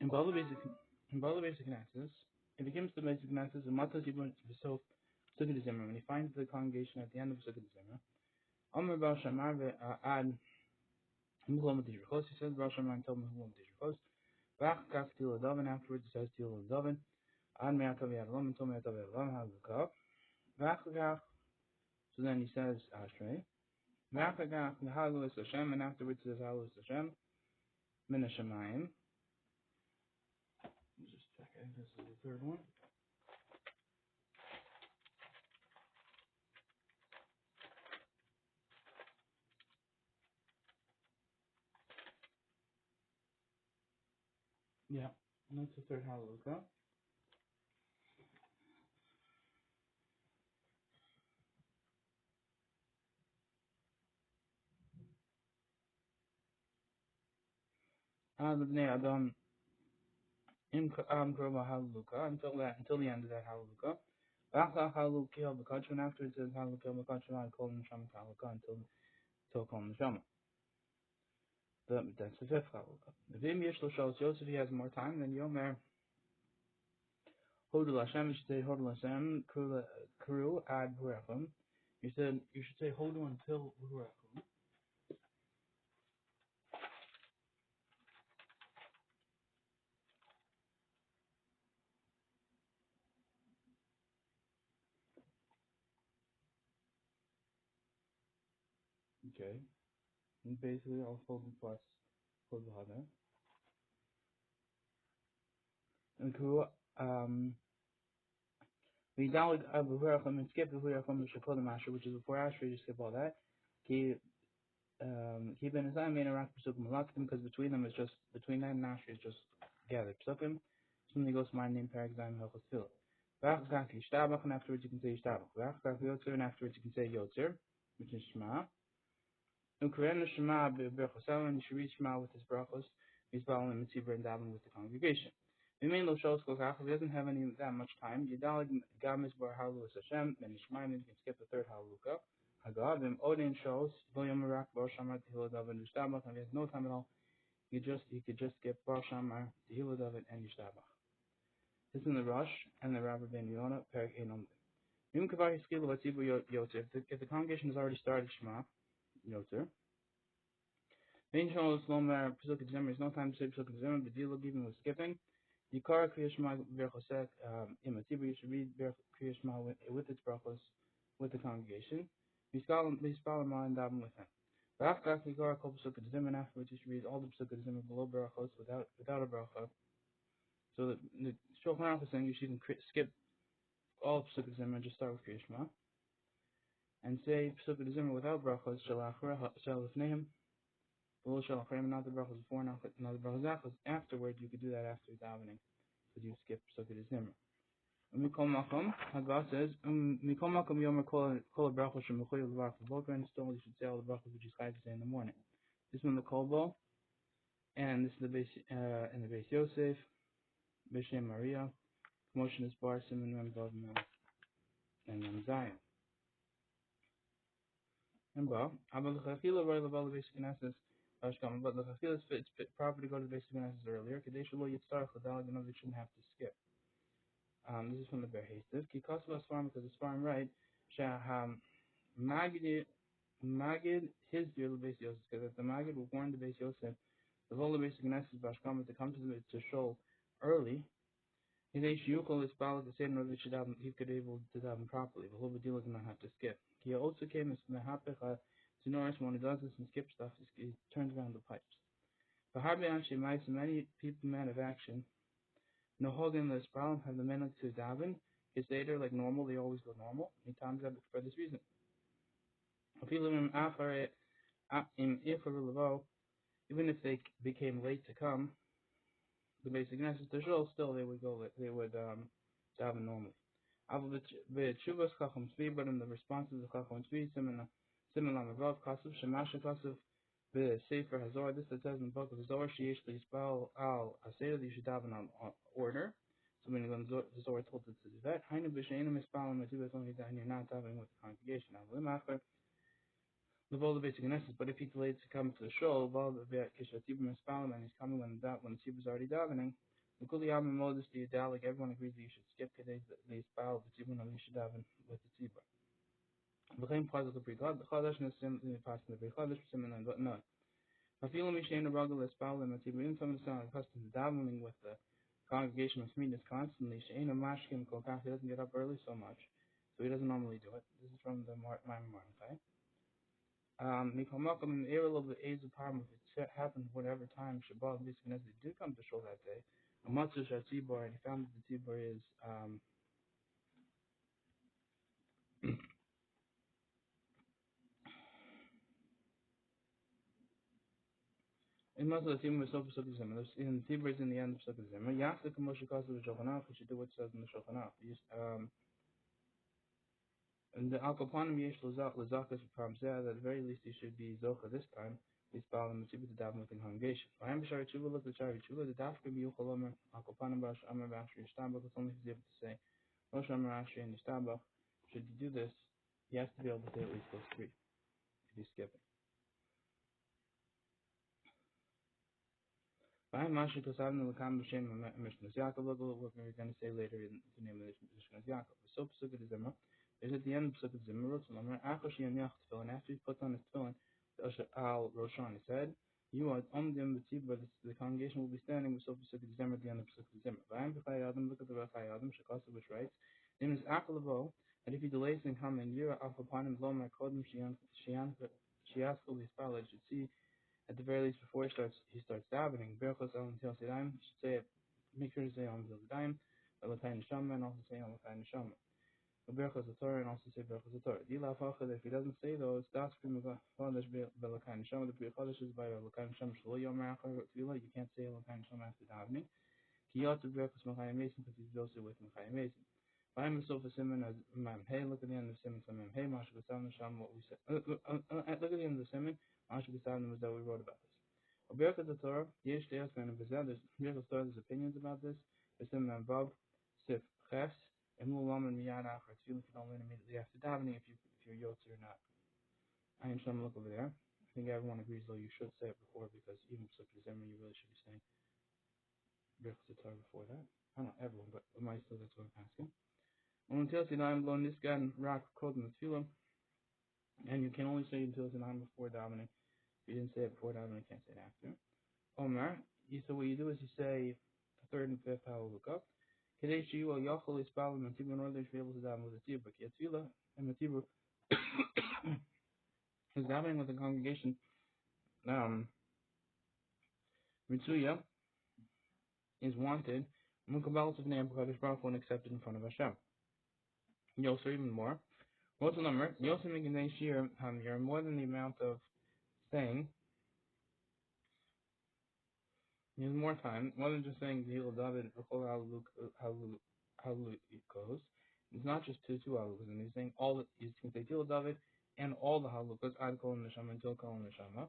in all the basic connectors, if he comes to the basic connectors, the matters you want to solve Sukkot Zimmer, when he finds the congregation at the end of Sukkot Zimmer, Omer Baal Shamar ve'ad Muglam Dishvachos, he says Baal Shamar and told me Muglam Dishvachos, Vach Kaf Til Adov, and afterwards he says Til Adov, Ad Me'atav Yadlam, and Tom Me'atav Yadlam, Havukah, Vach Kaf, so then he says Ashrei, Vach Kaf, Halus Hashem, and afterwards he says Halus Hashem, Min Hashemayim. Just check it, this is the third one. Yeah, and that's the third Hallelujah. Bnei Adam im Kroba Hallelujah until the end of that Hallelujah. V'achla Hallelujah b'kachon, and after it says Hallelujah b'kachon, I call Neshama Hallelujah until call Neshama. That's the fifth Hallelujah. V'im yesh lo shalos Yosef, he has more time than Yomer. Hodul Hashem, you should say Hodul Hashem Kuru ad Burachim. You should say Hodul until Burachim. Okay. And basically I'll hold plus hold the other. And Kuru we download berura and skip berura from the Shekol Masher, which is before Asher, you skip all that. Keep in his eye main around Pesukim Malaktim, because between them is just between that and Asher is just gathered Pesukim. So then he goes to my name Paragzim Helchos Philip. V'achzak Yishtabach, and afterwards you can say Yishtabach. V'achzak Yotzer, and afterwards you can say Yotzer, which is Shema. Ukren Shema b'Berchosel, and you should read Shema with his brachos, Yisbal and Mitzibur and Daven with the congregation. He doesn't have any that much time. Yidalig Gamis Bar Halus Hashem, then Ishmael, you can skip the third Haluka. Hagavim Odin shows William Marak Bar Shamar Tehiladav and Yishtabach, and he has no time at all. He could just skip Bar Shamar Tehiladav and Yishtabach. This is in the Rush and the Rabbi Ben Yonah Perik Einom. If the congregation has already started Shema Yoter, Ben shows Shlomo Pesukah Zimmer, there's no time to say Pesukah Zimmer, but deal even with skipping. Yikara Kriya Shema Berchosek Imatibur, you should read Kriya Shema with its brachos with the congregation. Bispal and Daven with him. After Yikara Kol Pesukah Zimmer, and afterwards you should read all the Pesukah Zimmer below brachos without a bracha. So the Shulchan Aruch is saying you should skip all Pesukah Zimmer and just start with Kriya Shema. And say Pesukah Zimmer without brachos Shalafneim. Below Shalachim, not the brachos before, not the brachos after. Afterwards, you could do that after davening, because you skip Sukkot Zimmer. Mikol Makom, Hagba says, Mikol Makom Yomer Kol Brachos Shemechoy Levarach V'Boker, and still you should say all the brachos which is chayav to say in the morning. This one the Kolbo, and this is the base in the base Yosef, B'Shem Maria, Promotion is Bar Simon Mem Vav Mem and Mem Zion. And Ba, Abel Chachila Roy Laval basic analysis. But the Chachil it's proper to go to the basic analysis earlier. Kadesh Lo Yitzarach L'Dalag, you know they shouldn't have to skip. This is from the Ber Hastiv. Ki Kosova Svarim, because it's Svarim right. Shaham Magid his dear L'Beis Yosef, because if the Magid will warn the Beis Yosef, the whole basic analysis Bashkama to come to show early. Kadesh Yukol is Balak to say in order that he could be able to daven properly. The whole deal does not have to skip. Ki also came as Mehapecha. To notice when he does this and skips stuff, he turns around the pipes. But hardly actually many people men of action. No holding this problem have the men to daven. His later like normal, they always go normal. Many times for this reason. Even if they became late to come, the basic necessity to show still they would daven normally. But in the responses of Chacham Tzvi, similar above, Kasav Shemasha Kasav the Sefer Hazor. This that says in the book of Hazor, Sheyesh Lispal Al Aseder, you should daven on order. So when the Zohar told us to do that, Hainu B'Sheinu Mispal Matubas only that you're not davening with the congregation. of all the basic necessities. But if he delayed to come to the shul, and he's coming when the tzibur is already davening, the kuli yam and modus the like everyone agrees that you should skip the spell the tzibur and you should daven with the tzibur. V'chein pazak l'prikad chadash nesim pass the prikadash simin and whatnot. Afilu mishein abragel espal and the tzibur in some of the sound accustomed to davening with the congregation of Smedis constantly. Shein a mashkim kolkach, he doesn't get up early so much, so he doesn't normally do it. This is from the Maimon, okay? Mikomakom in the area of the age of Parma, if it happened whatever time Shabbat and Biscuit did come to shul that day, a Matsush at Tibor, and he found that the Tibor is in most of the Tibor is so Pesukah Zimmer. In Tibor is in the end of Pesukah Zimmer. Yafta Kamosha Kasa of the Shulchan Aruch, we should do what it says in the Shulchan Aruch. And the Alkopanim Yesh Lazakas from Zeh, that at the very least he should be Zocha this time. He's following the Tibur to daven with the congregation. I am Bashar Chuva, look at Shari Chuva, the Dafka Biyuchalomer, Alkopanim Bash, Amar Bashri, Stabach, it's only he's able to say, Rosh Amar Ashri and Stabach. Should you do this, he has to be able to say at least those three, if he's skipping. By Mashi Kosavna Lakam B'Shem Mishnas Yaakov, look what we're going to say later in the name of this Mishnas Yaakov. So Pesukah Zimmer is at the end of Pesukah Zimmer, Rotzalamer, Achoshi and Yach Tefillin, after he puts on his tefillin, Al Roshan, he said, you are Omdim B'Tzibur, the congregation will be standing with So Pesukah Zimmer at the end of Pesukah Zimmer. By B'Chai Adam, look at the B'Chai Adam, Shekasa, which writes, name is Akalavo, and if he delays in coming, Yira Alphapanim Lomer Kodim Shiaskal Yispal, should see at the very least before he starts davening. Berachos al Ntil Sidaim should say it. Make sure to say on Ntil Sidaim, Lakai Neshama, and also say on Lakai Neshama. Berachos the Torah, and also say Berachos the Torah. Dila Facha, if he doesn't say those, that's Prima Chodesh Lakai Neshama. The Pri Chodesh is by Lakai Neshama Shlo Yom Achar Tvila. You can't say Lakai Neshama after davening. Kiyot Berachos Machayim Mason, because he's also with Machayim Mason. Behind the sofa Simon as Mem Hey, look at the end of Simon from Mem Hey, Masha Gasav Neshama, what we said. Look at the end of the Simon. Masha Gasav was that we wrote about this. Berachos the Torah, Yesh Deas kind of Bezeh, there's Berachos Torah, there's opinions about this. There's Simon and Bob, Sif Ches, and Mulam and Miyad Achar, if you don't learn immediately after davening, if you're Yotzi or not. I am Shlomo, look over there. I think everyone agrees though you should say it before, because even Pesukah Zimmer you really should be saying Berachos the Torah before that. I don't know everyone, but myself that's what I'm asking. Until Sinai blown this guy rock called in the tefillah, and you can only say until Sinai before davening. If you didn't say it before davening, you can't say it after. Omar, so what you do is you say the third and fifth hallelujah. Kadesh you will yachol ispal and Matibur in order to be able to daven with the tefillah. But tefillah and Matibur is davening with the congregation. Mitsuya is wanted. Mukabal of name because Baruch Hu accepted in front of Hashem. Yoser even more. What's the number? Yoser making year you're more than the amount of saying. There's more time, more than just saying Tehillah David Halukas. It's not just two halukas, and he's saying all the, you can say Tehillah David and all the halukas, Ad Kol Neshama until Kol Neshama,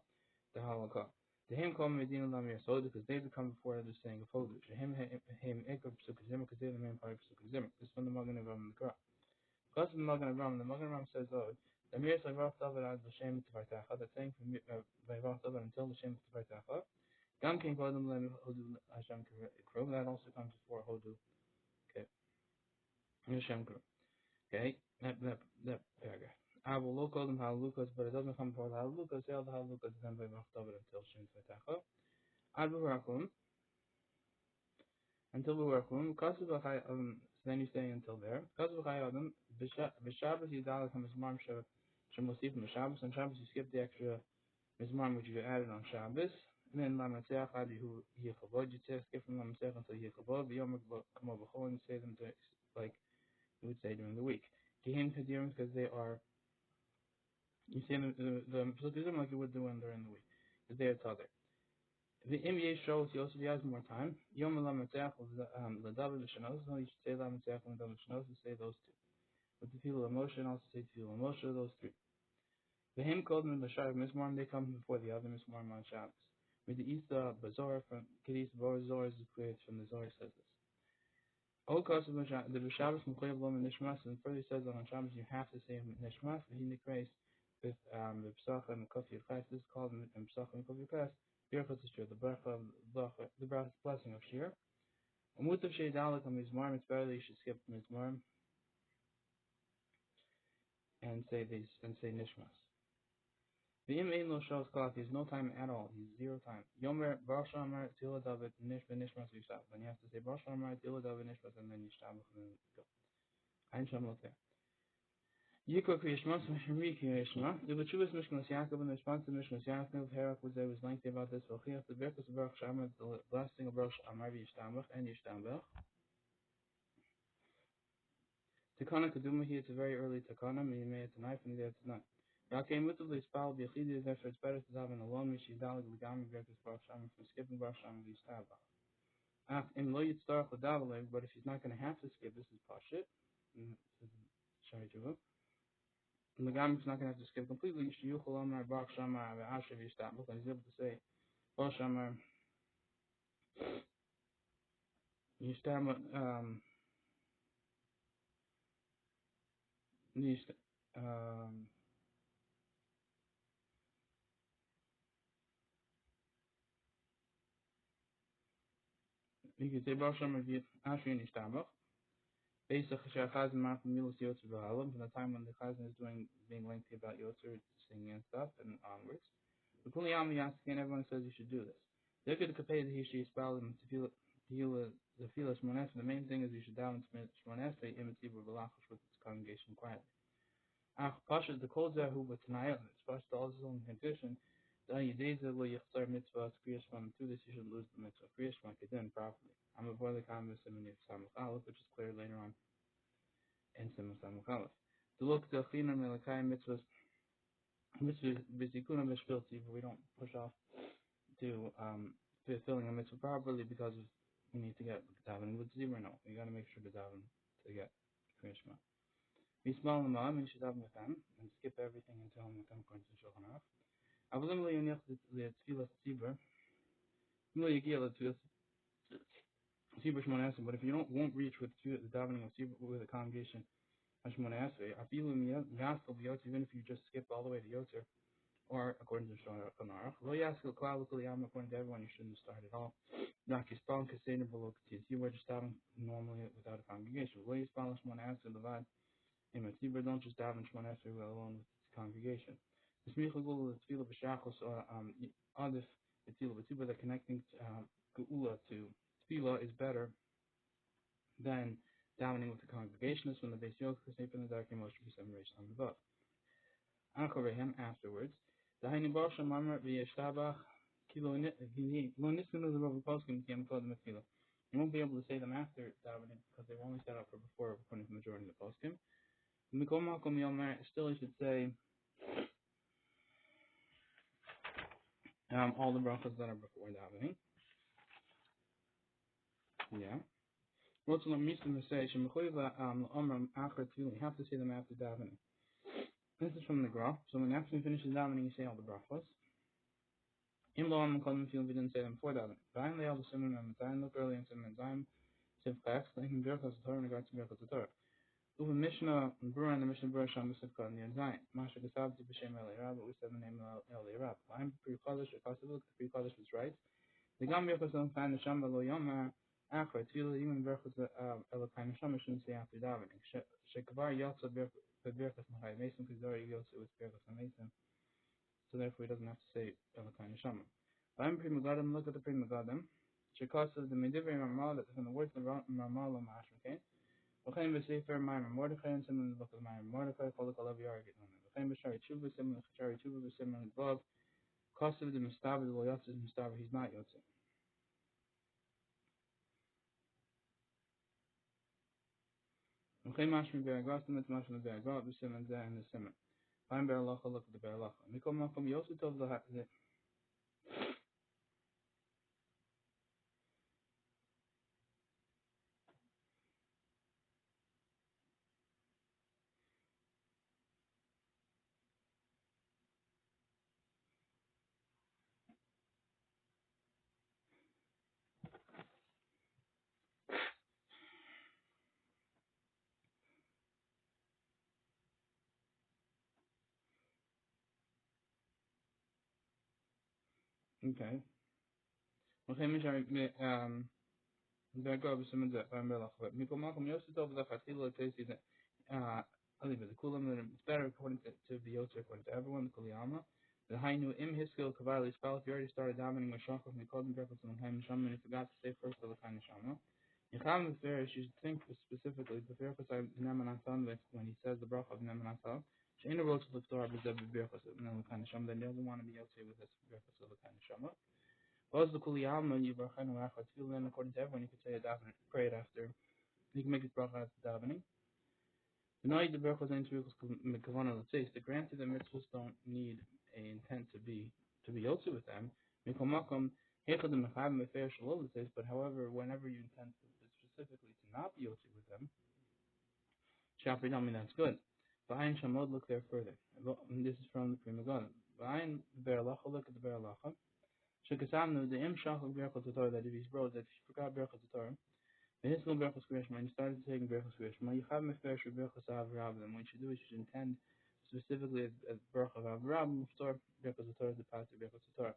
the halakha. To him call Medina Lam Yasoda, because they become before others saying of Hodu. To him Ekab Pesukah Zimmer, because they're the main part of Pesukah Zimmer. This is from the Magen Avraham and the Gra. Because of the Magen Avraham says, oh, the Mir Savrach David Ad L'Shem Tvartacha, that's saying from Vayrach David until L'Shem Tvartacha. Gam King Kodem Lem Hodu Hashem Kru, that also comes before Hodu. Okay. Hashem Kru. Okay, that paragraph. I will look all them Halukas, but it doesn't come before the Halukas. Say all the Halukas then by Vayrach David until Shem Tvartacha. Ad V'Rakum. Until V'Rakum. So then you stay until there. Kasu V'Chai Adam. B'Shabbos Yidalek HaMizmar Shemosif B'Shabbos. On Shabbos you skip the extra Mizmar which you added on Shabbos. And then Lamatzeach Ad Yechavod. You skip from Lamatzeach until Yechavod. V'Yom Kamo B'Chol, and you say them to, like you would say during the week. Kehim Kadirim, because they are, you say the Pesukah like you would do when they're in the week, because they are Tadar. The MBA shows he also has more time. Yom Lamatzeach L'David L'Shanos, so you should say Lamatzeach L'David L'Shanos, and say those two. With the Tefillah Moshe, and also say Tefillah Moshe, those three. The hymn called them the Shar Mizmor, they come before the other Mizmor on Shabbos. With the Isa Bazor from Kedis Bazor is created from the Zohar says this. All costs of the Shabbos Mukhayav Lom and Nishmas, and further says that on Shabbos you have to say Nishmas, but he decrees with the Pesach and Kofi Yudches. This is called in Pesach and Kofi Yudches. Birchas Shir, the blessing of Shir. Umutav Shei Dalek on Mizmarim. It's better that you should skip Mizmarim and say Nishmas. The Ein Lo Shos Kalaf. He has no time at all. He's zero time. Yomer Baruch Shamar Tila David Nishmas Yishtab. Then you have to say Baruch Shamar Tila David Nishmas and then Yishtab and then go. Ein Shem Lot there. Yikra Kriyashma, Shemri Kriyashma. The Bachuvas Mishnas Yaakov and the response to Mishnas Yaakov, Herak was lengthy about this. V'chiach the Berkus of Baruch Shamar, the blessing of Baruch Shamar Yishtabach and Yishtabach. Takana Kaduma here, it's a very early Takana, meaning it's a knife and it's not. Rakei Mutavli Spal B'Yachidi, therefore it's better to daven alone, Mishi Dalig Ligami Berkus Baruch Shamar from skipping Baruch Shamar Yishtabach. In Lo Yitztarach L'Davalei, but if he's not going to have to skip, this is Pashit. This is Shari Juva. And the Gam is not going to have to skip completely. Shiyuchol Amar Baruch Shamar Ve'asher V'Yishtabach, and he's able to say Baruch Shamar Yishtabach. You can say Baruch Shamar Asher Yishtabach. Basically, Chazan Mar from Milos Yotzer V'Halam, from the time when the Chazan is being lengthy about Yotzer, singing and stuff, and onwards. The Kuli Yam Yasakin, everyone says you should do this. Look at the Kapei that he should spell them to feel the Shmones. The main thing is you should down Shmones, imitate B'Lachash with its congregation quietly. Ach, Pasha, the Kol Zahu, but tonight, it's Pasha, all his own condition. The Yedeza Lo Yichtar Mitzvah, Kriyas Shmam, through this you should lose the Mitzvah. Kriyas Shmam, Kedin, properly. I'm avoid the Kamas and Samach Aleph, which is clear later on. And Samach Aleph. To look the Chinam Melakai mitzvahs, Bizikuna Mishpilti, we don't push off to fulfilling a mitzvah properly because we need to get davening with zebra. No, you got to make sure to daven to get Krishma. We smell them on, you should daven with them and skip everything until we come according to Shulchan Aruch. Avalim le'yonich the tefillah zebra. No, you get the zebra shmonasim, but if you won't reach with the davening of zebra with the congregation. Even if you just skip all the way to Yotzer, or according to Shlomo, according to everyone, you shouldn't start at all. You were just davening normally without a congregation. Don't just daven Shemon Esrei alone with its congregation. The that connecting Geula to Tefillah is better than davening with the congregationists when the base yoke is in the dark emotion be separation on the above. Anchorehem afterwards. The Haini Barsha Mamar V'Yeshtabach Kilo Niskanu the Rabbi Poskim Kim called the Mefila. You won't be able to say them after davening because they were only set up for before according to the majority of the Poskim. Mikom Malkom Yomer still you should say all the brachas that are before davening. Yeah. You have to say them after davening. This is from the graph. So when after you finish davening, you say all the brachos. If you didn't say them before davening. Finally, all the simon and time look early and simon time. Sivchach, like in berachos Torah in regards to berachos Torah. Uva mishna and berura and the mishna berura sham b'sivka and Zayin. Masha gesavti b'shem Elirab, but we said the name Elirab. I'm pre-kodesh or kodesh. The pre-kodesh was right. The gam berachos don't find the shamba lo yomar. After tefillah, even berachos Elokai neshama shouldn't say after davening. Shekavar yotza berachos nachay mason because already yotza with berachos mason, so therefore he doesn't have to say Elokai neshama. I'm Pri Megadim. Look at the Pri Megadim. Shekasa the Medivri Marmal that from the words of Marmal Mashmakin. V'chein b'sefer Ma'amar Mordechai and similar in the book of Ma'amar Mordechai. Cholok alav yargit on it. V'chein b'shari tshuva similar to shari tshuva similar in the above. Kosav the Mustafa the lo yotza is Mustafa. He's not yotza. V'chein mashmi be'agas the mashmi be'agas b'simon zeh and the simon. Fine be'alacha look at the be'alacha. Mikom makom yosef tov the Okay. Okay, there go some of the Melach, but Mikol Malcolm Yosef over the Fatila tasty that I'll leave it. The Kulam, it's better according to the Yosef, according to everyone, the Kuliyama. The Hainu Im Hiskil Kavali spell, if you already started davening with Shachov, Mikol and Breakfast and Haim Shama, and you forgot to say first the Lakan Shama. In Cham Farish, you should think specifically, the Firkus Neman Asan, when he says the Brach of Neman Asan, Shaina wrote to the Torah, Bezeb Birkus of Lakan Shama, then he doesn't want to be Yosef with this Birkus of Lakan Shama. Was the Kuliyama, you Barchan Wachat, then according to everyone, you could say a daven, pray it after. You can make it bracha after davening. The night the bracha was into Mikavana Latzis, the granted the mitzvahs don't need a intent to be yotze with them. Mikomakom, Hechad the Mechab Mefer Shalol Latzis, but however, whenever you intend specifically to not be yotze with them, Shapri tell me that's good. V'ayin Shamod, look there further. And this is from the Pri Megadim. V'ayin Beralacha, look at the Beralacha. Shekasamnu, the Im Shach of Berachot Torah, that if he wrote that if you forgot Berachot Torah, when you started taking Berachos Kriyashma, you have Mefresh or Berachos Avraham. And what you should do is you should intend specifically as Berachos Avraham, Torah, Berachos Torah, the path to Berachos Torah.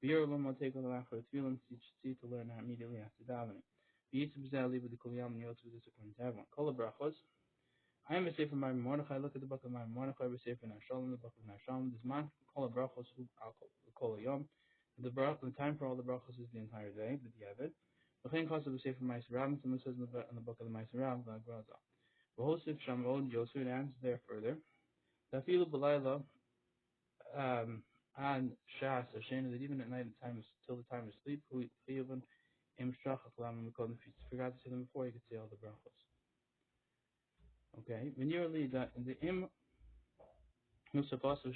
Beer Loma take on the Lachar Tefillin, so you should see to learn immediately after davening. Yisub Zali with the Kulyam and Yotsu with this according to everyone. Kol Berachos. I am a safe from my Mordechai. Look at the book of my Mordechai. We say for Nashalom, the book of Nashalom. This man Kol Berachos who I'll call Yom. The time for all the brachos is the entire day, the Diavad. The thing costs of the Sefer Ma'aser Rav, someone says in the book of the Ma'aser Rav, the Graza. V'hosif Shamod Yosef answers there further. Tafilu b'layla and Shas Hashem, that even at night till the time of sleep, who even im shachach lam mikol. If you forgot to say them before, you could say all the brachos. Okay, when you're lead that the im nusafasu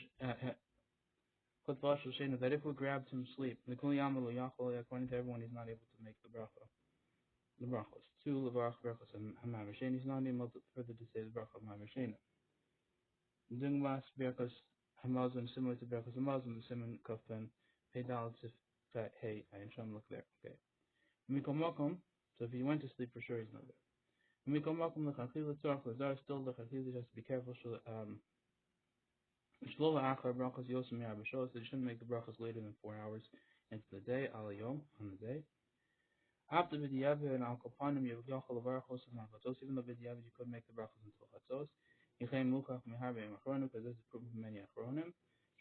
that if we grabbed him sleep, the kuliyam lo yachol, according to everyone, he's not able to make the bracha. The brachos. Two levarach brachos and hamavasheni. He's not able to further to say the bracha of hamavasheni. Dungmas brachos hamazon similar to brachos hamazon. The simon kafan pedal sif fat hey. I shall look there. Okay. Mikomakom. So if he went to sleep for sure, he's not there. Mikomakom lechachil tzarach lazar. Still lechachil. He has to be careful. Shlomo achar brachos yosem yarabashos. They shouldn't make the brachos later than 4 hours into the day. Alayom on the day. After Vidyavi and Al Kopanim, you have Yachal Varachos and Al even though Vidyavi you could make the brachos until Chatzos. Yichem Mukach Miharbe and Achronim, because this is proven from many Achronim.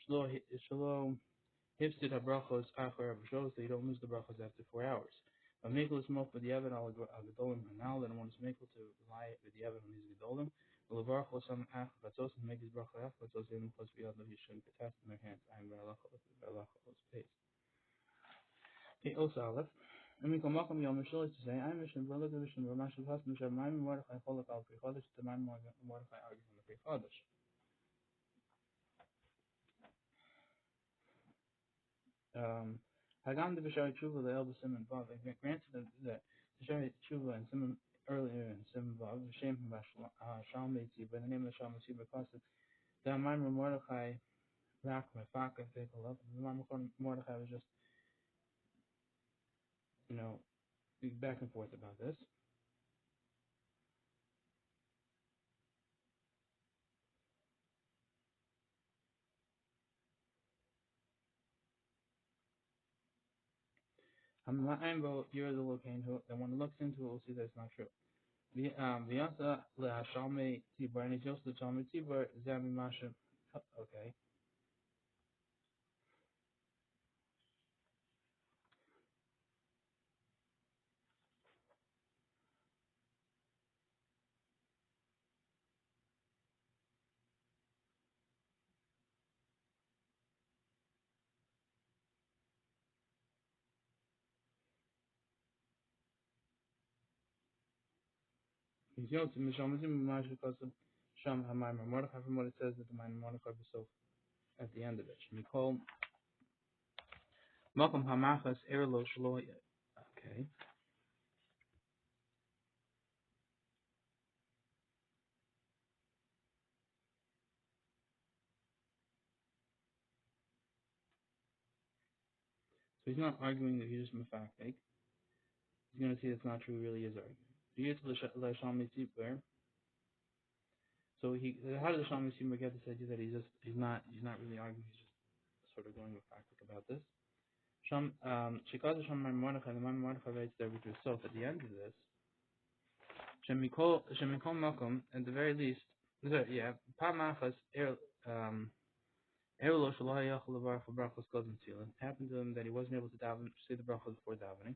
Shlo Hipsid HaBrachos Achar Abashos, so you don't lose the brachos after 4 hours. But Mikul is Mok Vidyavi and Al Gedolim Hanal, and one is Mikul to lie Vidyavi on his Gedolim. Varachos on Ach Chatzos and make his bracha after Chatzos, even plus Vidyavi he shouldn't protest in their hands. I am Beralachos pace. Okay, also alef. And we come welcome Yom Mishal to say, I'm Mishnah, brother to Mishnah, Ramashal Hassan, Mishnah, Maim Mordechai, Cholak al Pri Chodesh, to Maim Mordechai argues on the Pri Chodesh. Hagam de Bishari Tshuva, the elder Simon Vav, granted that Bishari Tshuva and Simon earlier in Simon Vav, the shame from Shalmei by the name of Shalmei because the Maim Mordechai, Rak, Mefaka, take a love. The Maim Mordechai was just, back and forth about this. You're the locating who, and when it looks into it, we'll see that it's not true. Vyasa le'ashalme tibur, and it's just the shalme tibur, zami masha. Okay. He's to mishalme tibur masha because of sham hamayim mordechai from what it says that the mayim mordechai was so at the end of it. Shemikol makom hamachas erlo shlo. Okay. So he's not arguing that he's just mafaktik. He's going to see it's not true. He really is arguing. Vyasa le'ashalme tibur. So how does the Shalom Yisrael get this idea that he's not really arguing, he's just sort of going with practice about this? Shikata Sham Mordechai, the Mordechai writes there, which was so at the end of this. Shemikol Makom, at the very least, Pamachas Erlo Shalayach Lavar for Brachos Godim Tzilan. It happened to him that he wasn't able to say the brachos before davening.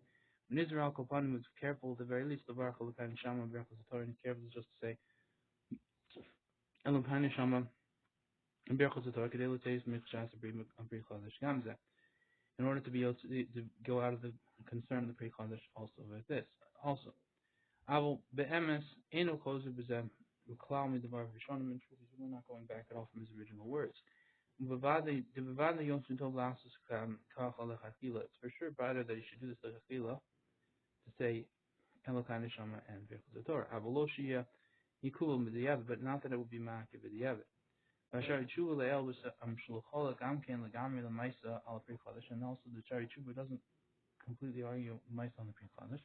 When Israel Kopanim was careful, at the very least, the Baruch Elokai Neshama Brachos Torah, and careful just to say Elokai Neshama and Brachos Torah, Kedelu Teis Michshas Abri Chodesh Gamzeh. In order to be able to go out of the concern of the Pri Chodesh also with this. Also, Aval Be'emes Eno Chozer B'Zem Uklal Mi Devar Vishonim, in truth, he's really not going back at all from his original words. It's for sure better that you should do this lechachila to say Elokai Neshama and Birchos Torah. Avoloshia Yikulam b'diavad, but not that it would be ma'akev b'diavad. V'ashari tshuva le'el shluchola gamken legamri l'maisa al pri chodesh, and also the Shari Tshuva doesn't completely argue maisa on the pri chodesh.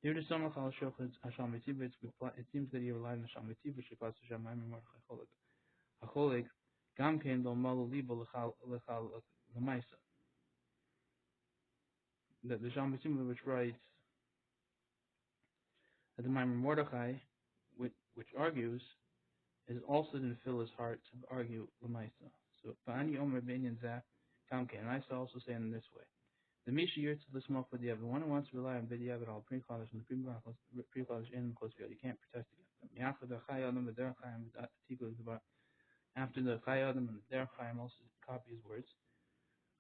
Here to some al shochad hasham v'tiva, it seems that he relied on hasham v'tiva shekas hasham ma'amim mordechai choleg. Hacholeg gamken lo malu libo lechal l'maisa. That the Sham v'tiva which writes that the Ma'amim Mordechai, which argues, is also didn't fill his heart to argue Lamaisa. So, Ba'ani Omer Binyan Zah Kamke, and I also say in this way. The Misha Yirtz of the smoke for the other, the one who wants to rely on B'diavad al Pre-Chodesh and the Pre-Chodesh in the close field, you can't protest against them. After the Chai Adam and the Derech Chaim also copy his words.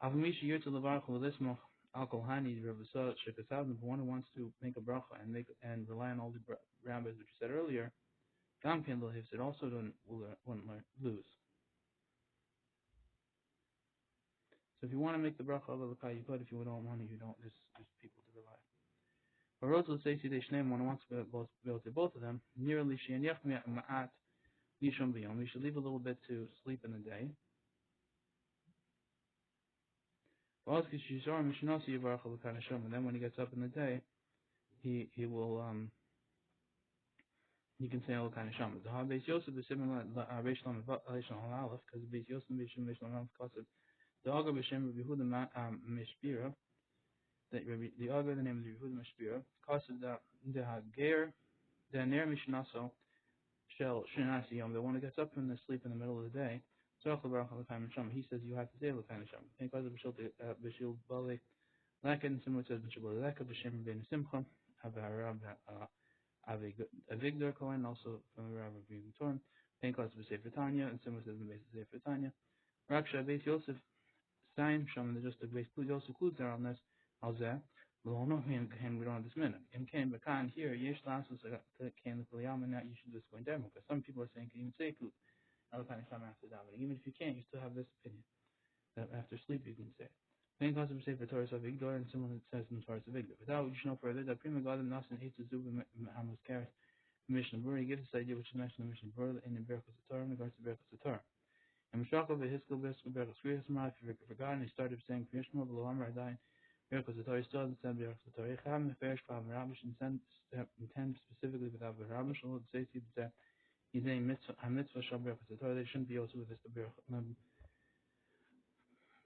Av Misha Yirtz of the Baruch L'Lismoch Alkol Hani Ravasah Shekasav, the one who wants to make a bracha and rely on all the rabbis which you said earlier, Gam Kendall Hifs, it also wouldn't lose. So if you want to make the bracha of Elokai, you could. If you don't want to, you don't. There's people to rely. But Rosal says they Shneim, one who wants to be able to both of them, nearly Shianyach Ma'at Lishon B'yom. We should leave a little bit to sleep in the day. And then when he gets up in the day, he will you can say Elokai Neshama. The Beis Yosef is similar to Reish Lamed alef, because Beis Yosef B'Shem Reish Lamed alef, the Aga B'Shem Rabbi Yehuda Mishpira, the Aga, the name of the Yehuda Mishpira, causes the Hager, the Ner Mishnaso, Shel Shinasi Yom, the one that gets up in the sleep in the middle of the day, he says you have to say Elokai Neshama. And because of B'Shil Bali, Lakin, similar to B'Shil Bali, Lakin B'Shem Ben Simcha, Avigdor Kohen, also from the Rav of Torn, and because of Sefer Tanya, and similar to the base of Sefer Tanya. Raksha Beis Yosef Saim Sham, just the base Yosef includes there on this. Alzeh, we don't have this minute. In Ken Bakan here, Yesh Lasus Ken Kulayama, now you should just go in demo, because some people are saying you can even say Kut Elokai Neshama after davening. Even if you can't, you still have this opinion that after sleep you can say it. Main concept of Sefer Torah of Igdor, and similar it says in the Torah of Igdor. Without you should know further that Prima God and Nasan hates the Zuba Hamas Karis Mishnah Berura. He gives this idea which is mentioned in the Mishnah Berura in the Berachos Torah in regards to Berachos Torah. And Mishakov Hiskil Berachos Kriyasma, if you've forgotten, he started saying Kriyashma below Amar Adain Berachos Torah. He still hasn't said Berachos Torah. Cham Neferish Pav Rabish intend specifically without Rabish. Although it says that he's a mitzvah Shal Berachos Torah. They shouldn't be also with this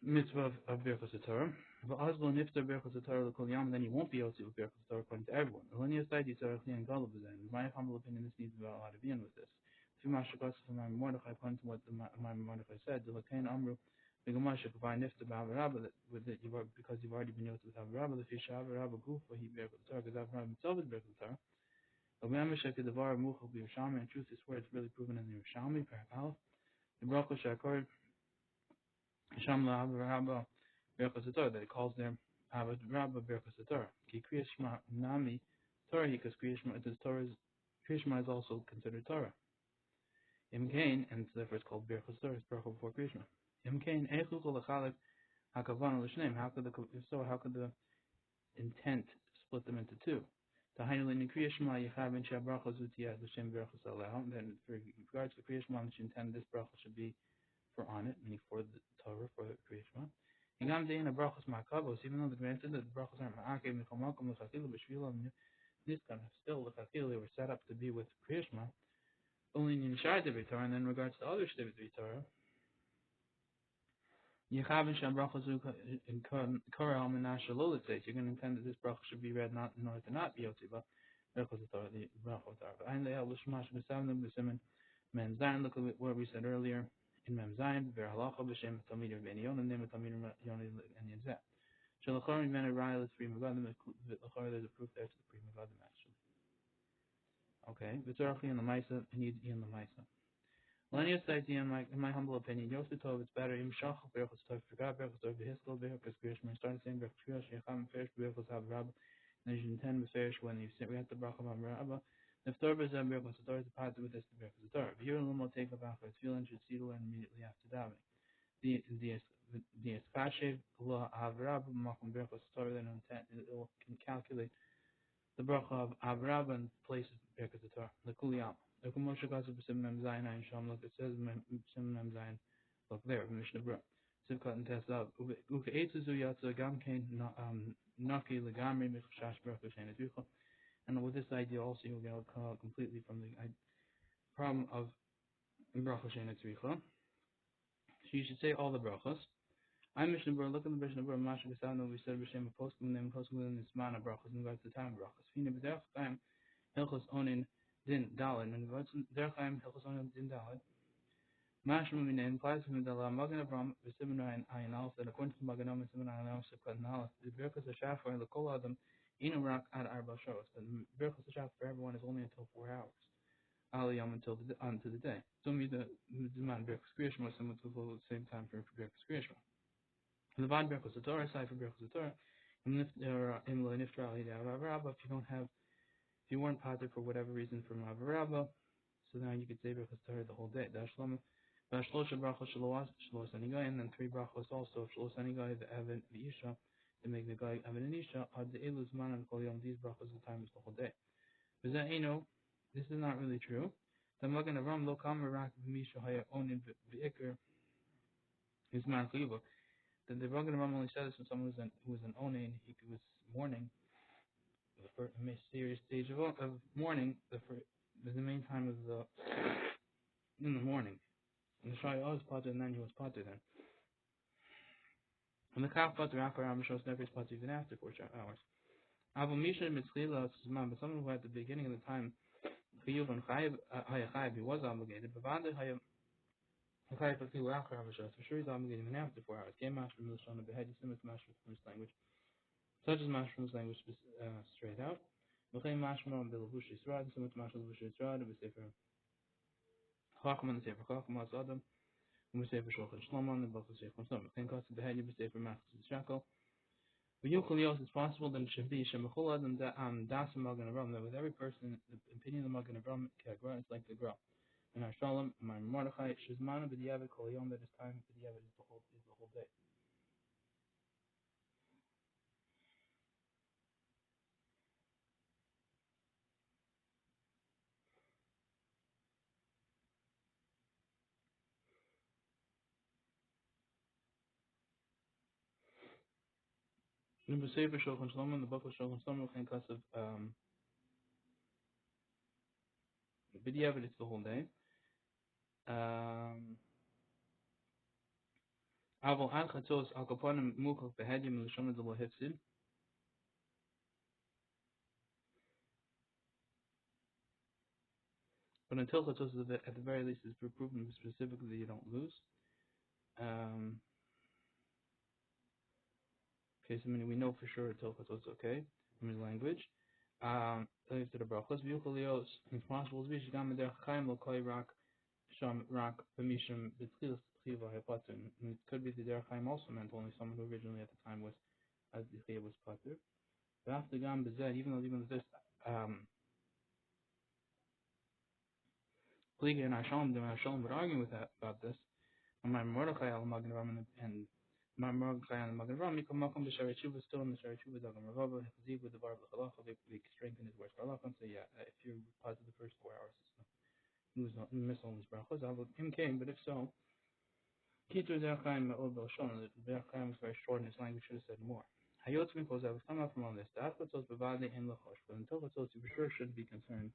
mitzvah of Berachos Torah. But Azbal Niftar Berachos Torah L'Kol Yam, then he won't be able to with Berachos Torah according to everyone. The linear side is and Galub is in. My humble opinion, this needs a lot of being with this. If you mashakos from my Mordechai, according to what my Mordechai said, the Lakain Amru, the Gamasha Kavai Niftar Ba'avarabba, with it because you've already been used with Avarabba, the Fish Avarabba Guf, or he Berachos Torah, because Avarabba himself is Berachos Torah. But Mamashak the Var Muchal B'Yerushalmi, in truth, this word is really proven in the Yerushalmi, Parak the Baruch Shakor. Shamla Avarabba Berachos Torah, that it calls them Avarabba Berachos Torah. Ki Kriyashma Nami Torah, because Kriyashma is also considered Torah. Imkain, and therefore it's called Berachos Torah, it's bracha before Kriyashma. Imkain Eichu Kol Achalek Hakavan L'Shneim. How could the intent split them into two? Tahainulin Kriyashma Yechav and Shabracha Zutiyah L'Shem Berachos Aleh. Then, for regards to Kriyashma, that you intend this bracha should be for on it, meaning for the Torah, for the Kriyashma. And Gam Dein Brachos Ma'akavos, even though the granted that the brachos aren't Ma'akev Mechomakom L'Chakila B'Shvila Niskan, still L'Chakila, they were set up to be with Kriyashma. Only in Shai Devi Torah, and then in regards to other Shtevit Torah, Yechavin Shem Bracha in Korah Almanash Lola says you're going to intend that this bracha should be read not in order to not be Yotziba. Because the bracha of Torah. Ein le'el l'shmash b'savnim b'simen Mem Zayin. Look at what we said earlier in Mem Zayin. V'halacha b'shem Talmidim Ben Yonim Name Talmidim Yonim and Yenzeh. Shalachar men Raya let's free Magadim. L'char there's a proof there to the free Magadim actually. Okay. V'tzorachli in the Maisa and in the Maisa. When you say in my humble opinion, Yosef Tov it's better im shach berachos tov forgot berachos tov behiskol berachos kriyash. When you start saying berachos kriyash, yecham ferish berachos hav rab. And you should intend beferish when you say we have the bracha of Rabba. If Torah is a berachos, the Torah is a part of this berachos the Torah. If you're in Lumo take a bracha, it's feeling should see to learn immediately after davening. The eskashev lo hav rab makom berachos Torah then intent it can calculate the bracha of Avrab and places berachos the Torah. The kuliyam. Look at Moshe Gazav B'Sim Mem Zayin Ayin Sham. Look, it says B'Sim Mem Zayin. Look there, Mishnah Berurah. Sivkat and Tesav. Uke Eitzu Yatza Gam Kain Naki Legamri Michashash Berachos Shein Educha. And with this idea also you'll get out completely from the problem of Berachos Shein Educha. So you should say all the brachos. I'm Mishnah Berurah. Look at the Mishnah Berurah. Masha B'Savno we said B'Shem Poskim Name Poskim in this mana brachos in regards to the time brachos. Fina B'Derech Time Hilchos Onin Din Dalin and Derchaim Hilchos Onin Din Dalin. Mashma Mina implies from the La Magan Avram V'Simen Ayin Alf that according to Magan Avram Simen Ayin Alf Shepkat Nalaf the Berachos Hashachar and the Kol Adam Inurak Ad Arba Sharos. The Berachos Hashachar for everyone is only until 4 hours. Aliyam until the day. So me the man Berachos Kriyashma was similar to the same time for Berachos Kriyashma. The Van Berachos Torah side for Berachos Torah. If you weren't positive for whatever reason from Avarabba, so now you could say Berachos Torah the whole day. That's Shlomo. Shlosha brachos shlos anigai, and then 3 brachos also of shlos anigai, the Evan, the Isha, to make the guy Evan and Isha, are the Eluz man and Kol Yom. These brachos the time is the whole day. But this is not really true. The Magen Avram lo kam rak v'misha haya onin v'ikr is man chiyuva. That the Magen Avram only said this when someone who was an onin, he was mourning. The first mysterious stage of mourning, the main time was in the morning. And the Shai was potter, and then he was potter then. And the Kaf potter after Ramashos never is potter even after 4 hours. Aval Misha Mitzchila Zman, but someone who at the beginning of the time Chiyuv and Chayav he was obligated, but Vanda Chayav Chayav after Ramashos, for sure he's obligated even after 4 hours. Came Mash from Milshon and Behead, similar to Mash from this language. Such as Mash from this language straight out. V'chein Mash from Bilavush Yisrad, similar to Mash from Bilavush Yisrad, and Sefer Chacham and Sefer Chacham as Adam. We say for Shlomo and the Bachos Shechon Shlomo. Then cost the head you say for Machos Shackle. With Yuchalios, it's possible that it should be Shemachulad and Das Magan Avram. That with every person, the opinion of the Magan Avram Kagra is like the Gra. And our Shalom, my Mordechai, Shizmana B'Diavad Kol Yom. That is time B'Diavad is the whole day. In the Sefer Shulchan Shlomo, the Bachos Shulchan Shlomo, can cost of B'Diavad it's the whole day. Aval Ad Chatzos Al Kaponim Mukach Behedim L'Shon D'Lo Hefsid. But until Chatzos at the very least is proven specifically that you don't lose. Okay, so we know for sure until Chatzos okay from his language. To the brachos, v'yuchalios, it's possible to be shigam derech chaim lo koi rak sham rak b'misham b'tchilas chiva ha'pater. And it could be the derech chaim also meant only someone who originally at the time was as the chiva was pater. But after gam b'zeh, even though this Pliga and Arshalom would argue with that about this. And my Mordechai al Magen Avram and my Mordechai al Magen Avram, Mikol Makom b'Sharei Tshuva, still in the Sharei Tshuva, Dagam Ravava, Chaziv with the Bar B'Chalacha, they strengthen his words for halacha and say, yeah, if you're positive the first 4 hours, you miss all these brachos. Him came, but if so, Kitur Derchaim Me'od B'Lashon, the Derchaim was very short in his language, should have said more. Hayot Mikol Zav, come out from all this. The Atchatzos B'Vadei in Lachosh, but until Chatzos, you for sure should be concerned.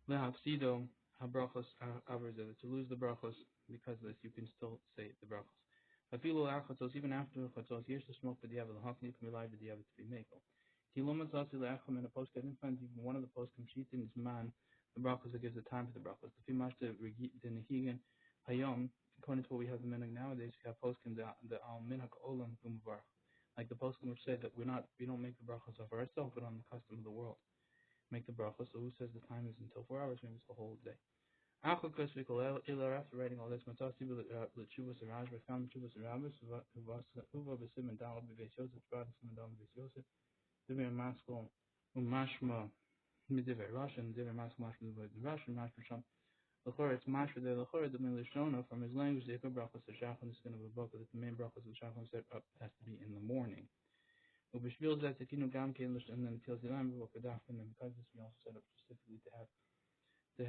Lehafsido Habrachos to lose the brachos because of this you can still say the brachos. Afilu achatos even after chatos years to smoke for the avel how can you be live to the avel to be makel. Tilomas also the acham in a post didn't find even one of the post sheet in his man the brachos that gives the time for the brachos. The fimash the nehigan hayom according to what we have the minhag nowadays we have post the al minhag olam umavar. Like the post which say that we don't make the brachos of ourselves but on the custom of the world. Make the brachos. So who says the time is until 4 hours? Maybe it's the whole day. After writing all this, Matasi Chuvas Raj, we found Chuvas Rabbis, who was Sim and Dal Beves Yosef, Bad Sim and Dal Beves Yosef, Diver Maskell, Mashma, Midiver Russian, Diver Mask Mashma, Russian, Mashma Sham. The Chor, it's Mashma, the Chor, the Milishona, from his language, the Ikar Brachas, the Shachon, the skin of a book, that the main Brachas of the Shachon set up has to be in the morning. Ubishvil that the Kino Gam Kalish, and then Tills the Lamb, and then because this we also set up specifically to have the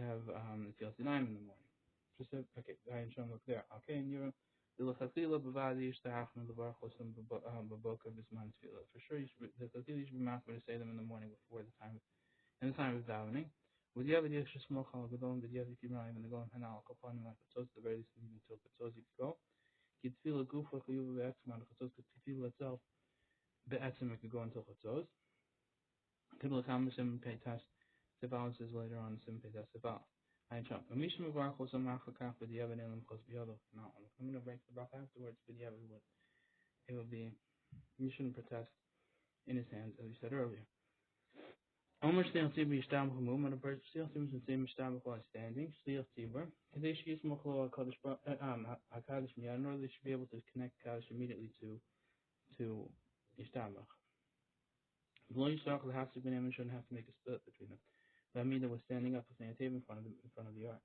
Tills the Lamb in the morning. Okay, I am showing look there. Okay, and you're the Lachatila Bavadi Ishtahachna Levarchosam Baboka Bisman Tefillah. For sure, the Lachatila you should be machmir to say them in the morning before the time of davening. With the other Yeshua Smoch al Gadol, the Yevik Ibrahim and the Golem Hanal Kapanim like Patzos, the very least even until Patzos you could go. Kid Tefillah Gufa Chayuva Be'etzman, Patzos, Tefillah itself, Be'etzim it could go until Patzos. Tibble Kam Sim Peitas, Sefal says later on Sim Peitas Sefal. I jump. A mishna barachos amachakach but the evan elam chos biyado. Now, if I'm going to break the brach afterwards, but the evan it will be you shouldn't protest in his hands, as we said earlier. Omer shliach tzibur yishtam chumum, and a person shliach tzibur should say mishtam while standing. Shliach tzibur, kadesh yismoch lo hakadosh miyad, in order they should be able to connect kadosh immediately to yishtam. Below yishach l'hafsik b'nei shouldn't have to make a split between them. That means that was standing up with the table in front of the ark.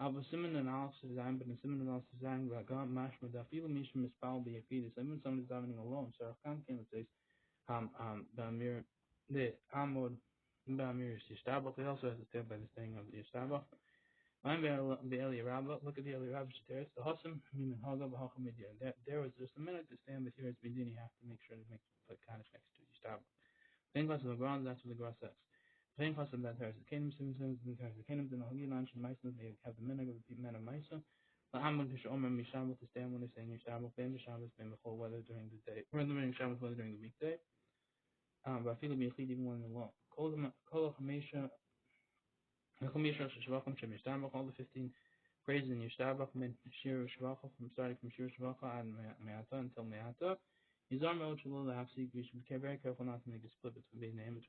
Aber Simon analysis design, but in Simon analysis design, we got mashma da feel mishma mispal be akidus. Even someone is davening alone. So I can't say bamir the amod bamir yishtabach. It also has to stand by the saying of the yishtabach. I'm the Eli Rabbah. Look at the Eli Rabbah stairs. The Hasim Mimin Haga Bahacham Midian. There was just a minute to stand, but here it's Midin. You have to make sure to put Kaddish next to yishtabach. Then goes to the ground. That's what the grass says. Plain custom that there's the kingdom, the kingdom, the Hagi lunch, and Maisa, they have the minhag of the men of Maisa. The Amon to Shomer Mishabot to stand when they're saying Yishabot, Ben Mishabot, Ben the whole weather during the day, or the Mishabot weather during the weekday. But I feel to be a even one in the law. Kol Hamisha, Hamisha Shavachim Shem Yishabot, all the 15 praises in Yishabot, men Shir Shavachim, from starting from Shir Shavachim and Me'ata until Me'ata. Yizar Me'ot Shalol Hafsik, we should be very careful not to make a split between them.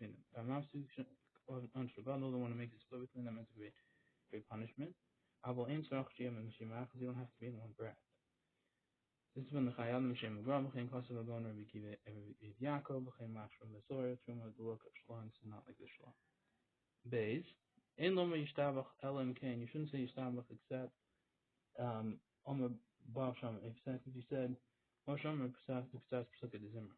God knows I want to make a split between them. It's a great punishment. I will answer Achshiyam and Mishimah because you don't have to be in one breath. This is when the Chayal and Mishim Gram, B'chein Kosav Agon, Rabbi Kiva, Rabbi Yaakov, B'chein Mashra, V'Sor, Truma, the look of Shlon, it's not like the Shlon. Beis, in Loma Yishtabach, Elam Kain, you shouldn't say Yishtabach except Omer Baal Shama, except if you said Baal Shama, Pesach, Pesach, the Zimmer.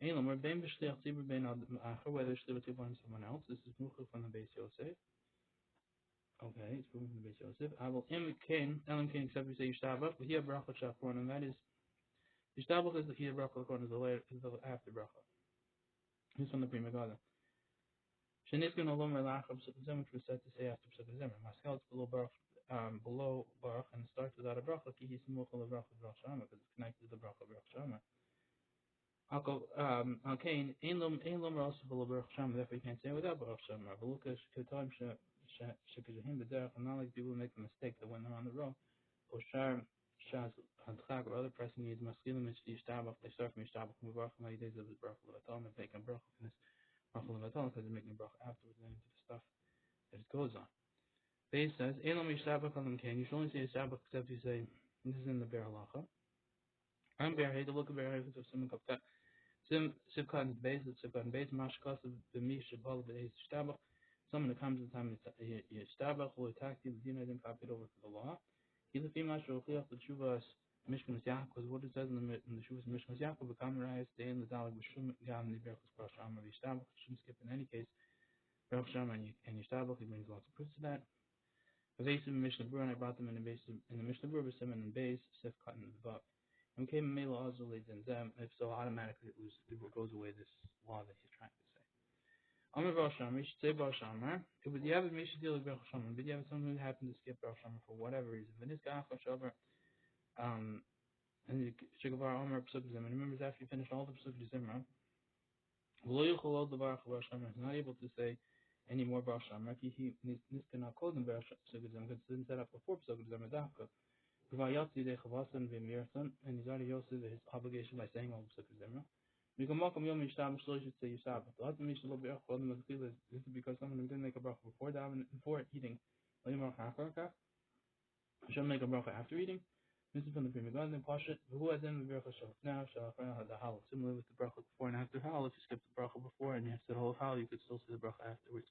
Elam, Ben B'Shliach Tzibur, Ben Acher, whether Shliach Tzibur on someone else, this is Mucha from the Beis Yosef. Okay, it's proven from the Beis Yosef. I will Elam Kain, except we say Yishtabach, but here Brachot Shachron, and that is Yishtabach is the here Brachot Shachron is the after Brachot. This is from the Pri Megadah. Shenizkin Olom Elachab Pesach which was said to say after Pesach Zemer. Maskal it's below Baruch, and it starts without a Brachot. Ki Yismuch Al Brachot Baruch Shama, because it's connected to the Brachot Baruch Shama. Okay, Ein Lom also below Baruch Shama, therefore you can't say without Baruch Shama. Velukas Ketam Shekazahim B'derech, and not like people make the mistake that when they're on the road, or Shaz Hadchak or other pressing needs, Maskilim is Yishtabach, they start from Yishtabach, Mubarach, my days of the Baruch Levatal, and they make a Baruch in this Baruch Levatal, because they're making a Baruch afterwards, and into the stuff that it goes on. Beis says, Ein Lom Yishtabach Alam Kain, you should only say Yishtabach except you say, this is in the Ber Halacha. I'm Ber Hay, the look of Ber Hay, if it's Simon Kapta. Sivkan Beis, Sivkan Beis, Mashkas, the Mish, Shabal, the Yishtabach. Someone that comes at the time Yishtabach will attack you, the Dina didn't copy it over for the law. He the female shall clear the Shuvas Mishkan Yaakov, because what it says in the Shuvas Mishkan Yaakov, the Kamarai stay in the Dalag B'Shum Gam the Berachos Baruch Shama Yishtabach. Shouldn't skip in any case. Baruch Shama and Yishtabach, he brings lots of proofs to that. Evasive Mishnah Berura, and I brought them in the Mishnah Berura, Simon and Beis, Sif cut in the above. And came Mela Ozulid and them, if so automatically it goes away this law that he's trying to say. Amr Baal Shomer, you should say Baal Shomer. If you have a Mishnah deal with Baal Shomer, but you have someone who happened to skip Baal Shomer for whatever reason, but this guy Shomer, and the Shikavar Amr Pesuk Zimmer, and remembers after you finish all the Pesuk Zimmer, he's not able to say any more Baal Shomer. He cannot call them Baal Pesuk Zimmer because it's been set up before Pesuk Zimmer Dafka. And he's already yosef his obligation by saying all the Pesuk Zimmer. You can welcome Yom Yishtab, so you should say Yishtab. This is because someone who didn't make a bracha before eating, should make a bracha after eating. This is from the previous one. Then Pasha, who has then the bracha shal now shal has a halal. Similar with the bracha before and after halal. If you skip the bracha before and you have said whole halal, you could still say the bracha afterwards.